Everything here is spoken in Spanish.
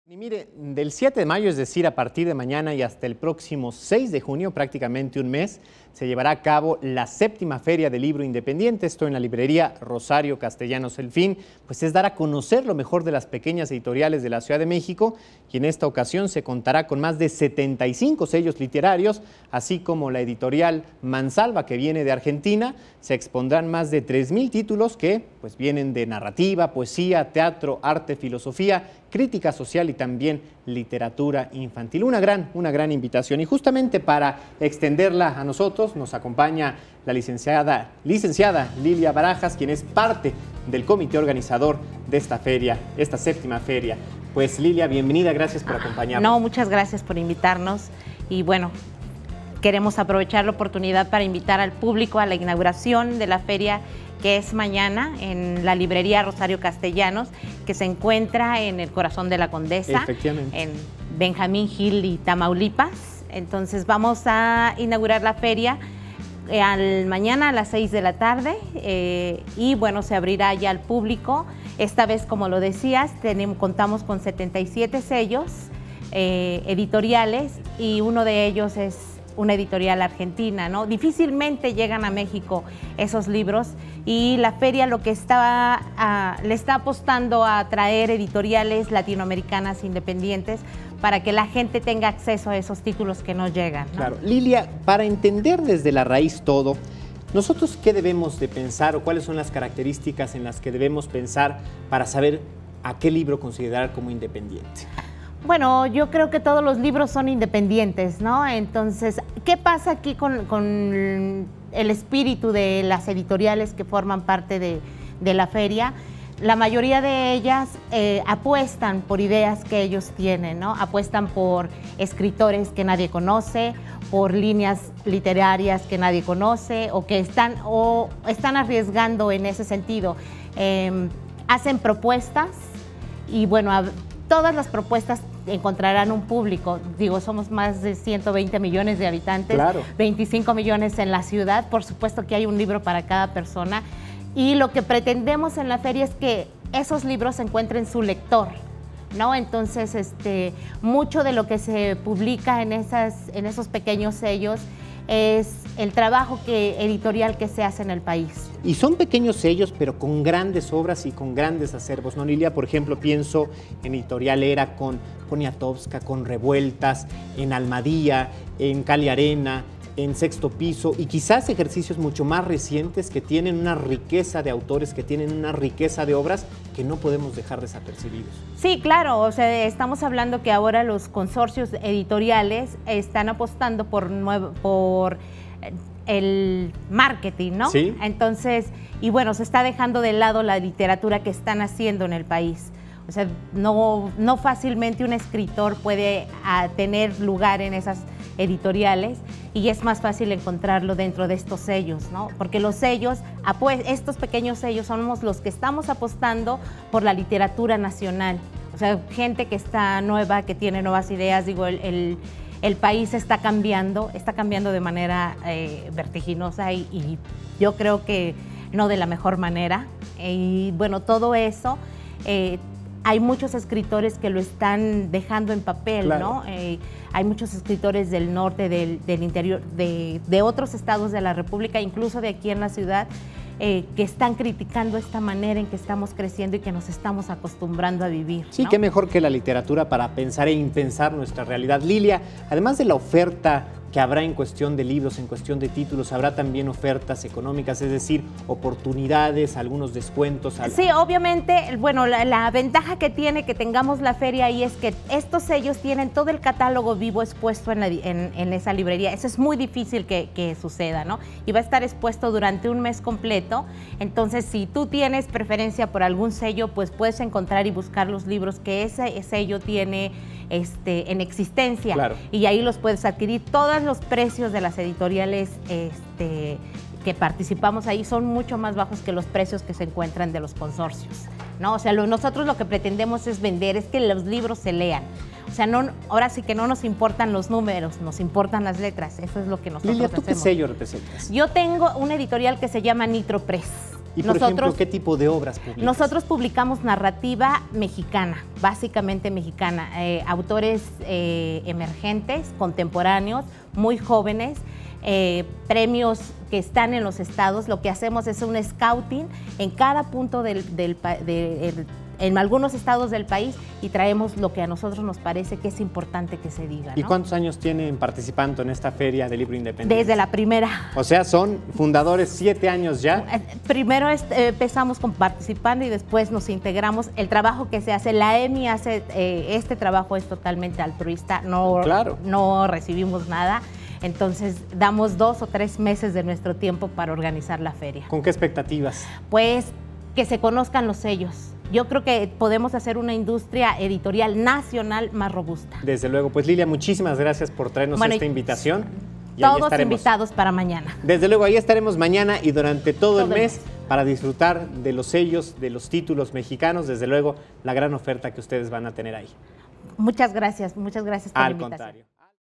Y mire, del 7 de mayo, es decir, a partir de mañana y hasta el próximo 6 de junio, prácticamente un mes, se llevará a cabo la 7ª Feria del Libro Independiente. Esto en la librería Rosario Castellanos. El fin, pues, es dar a conocer lo mejor de las pequeñas editoriales de la Ciudad de México, y en esta ocasión se contará con más de 75 sellos literarios, así como la editorial Mansalva, que viene de Argentina. Se expondrán más de 3,000 títulos que, pues, vienen de narrativa, poesía, teatro, arte, filosofía, crítica social y también literatura infantil. Una gran invitación. Y justamente para extenderla a nosotros nos acompaña la licenciada Lilia Barajas, quien es parte del comité organizador de esta feria, esta 7ª feria. Pues Lilia, bienvenida, gracias por acompañarnos. No, muchas gracias por invitarnos y bueno, queremos aprovechar la oportunidad para invitar al público a la inauguración de la feria, que es mañana en la librería Rosario Castellanos, que se encuentra en el corazón de la Condesa, efectivamente, en Benjamín Gil y Tamaulipas. Entonces vamos a inaugurar la feria mañana a las 6 de la tarde y bueno, se abrirá ya al público. Esta vez, como lo decías, contamos con 77 sellos editoriales y uno de ellos es una editorial argentina, ¿no? Difícilmente llegan a México esos libros y la feria lo que le está apostando a traer editoriales latinoamericanas independientes para que la gente tenga acceso a esos títulos que no llegan, ¿no? Claro. Lilia, para entender desde la raíz todo, ¿nosotros qué debemos de pensar o cuáles son las características en las que debemos pensar para saber a qué libro considerar como independiente? Bueno, yo creo que todos los libros son independientes, ¿no? Entonces, ¿qué pasa aquí con el espíritu de las editoriales que forman parte de la feria? La mayoría de ellas apuestan por ideas que ellos tienen, ¿no? Apuestan por escritores que nadie conoce, por líneas literarias que nadie conoce o que están arriesgando en ese sentido. Hacen propuestas y bueno, todas las propuestas encontrarán un público. Digo, somos más de 120 millones de habitantes, claro, 25 millones en la ciudad. Por supuesto que hay un libro para cada persona. Y lo que pretendemos en la feria es que esos libros encuentren su lector, ¿no? Entonces, mucho de lo que se publica en esos pequeños sellos es el trabajo editorial que se hace en el país. Y son pequeños sellos, pero con grandes obras y con grandes acervos, ¿no, Lilia? Por ejemplo, pienso en Editorial Era con Poniatowska, con Revueltas, en Almadía, en Cali Arena, en Sexto Piso, y quizás ejercicios mucho más recientes que tienen una riqueza de autores, que tienen una riqueza de obras que no podemos dejar desapercibidos. Sí, claro, o sea, estamos hablando que ahora los consorcios editoriales están apostando por el marketing, ¿no? Sí. Entonces, y bueno, se está dejando de lado la literatura que están haciendo en el país. O sea, no fácilmente un escritor puede tener lugar en esas editoriales y es más fácil encontrarlo dentro de estos sellos, ¿no? Porque los sellos, estos pequeños sellos somos los que estamos apostando por la literatura nacional. O sea, gente que está nueva, que tiene nuevas ideas. Digo, el país está cambiando de manera vertiginosa y yo creo que no de la mejor manera. Y bueno, todo eso, hay muchos escritores que lo están dejando en papel, claro, ¿no? Hay muchos escritores del norte, del interior, de otros estados de la República, incluso de aquí en la ciudad, que están criticando esta manera en que estamos creciendo y que nos estamos acostumbrando a vivir, ¿no? Sí, qué mejor que la literatura para pensar e impensar nuestra realidad. Lilia, además de la oferta que habrá en cuestión de libros, en cuestión de títulos, habrá también ofertas económicas, es decir, oportunidades, algunos descuentos. Sí, obviamente, bueno, la ventaja que tiene que tengamos la feria ahí es que estos sellos tienen todo el catálogo vivo expuesto en esa librería. Eso es muy difícil que suceda, ¿no? Y va a estar expuesto durante un mes completo. Entonces, si tú tienes preferencia por algún sello, pues puedes encontrar y buscar los libros que ese sello tiene en existencia, claro, y ahí los puedes adquirir. Todos los precios de las editoriales que participamos ahí son mucho más bajos que los precios que se encuentran de los consorcios, ¿no? O sea, nosotros lo que pretendemos es vender, es que los libros se lean. O sea, ahora sí que no nos importan los números, nos importan las letras. Eso es lo que nosotros Lilia, ¿tú hacemos. qué sello representas? Yo tengo una editorial que se llama Nitro Press. Y por ejemplo, ¿qué tipo de obras publicas? Nosotros publicamos narrativa mexicana, básicamente mexicana, autores emergentes, contemporáneos, muy jóvenes, premios que están en los estados. Lo que hacemos es un scouting en cada punto en algunos estados del país y traemos lo que a nosotros nos parece que es importante que se diga, ¿no? ¿Y cuántos años tienen participando en esta Feria del Libro Independiente? Desde la primera. O sea, son fundadores 7 años ya. Primero empezamos participando y después nos integramos. El trabajo que se hace, la EMI hace, este trabajo es totalmente altruista, no recibimos nada. Entonces, damos 2 o 3 meses de nuestro tiempo para organizar la feria. ¿Con qué expectativas? Pues que se conozcan los sellos. Yo creo que podemos hacer una industria editorial nacional más robusta. Desde luego. Pues Lilia, muchísimas gracias por traernos esta invitación. Y todos invitados para mañana. Desde luego, ahí estaremos mañana y durante todo el mes para disfrutar de los sellos, de los títulos mexicanos. Desde luego, la gran oferta que ustedes van a tener ahí. Muchas gracias por la invitación. Al contrario.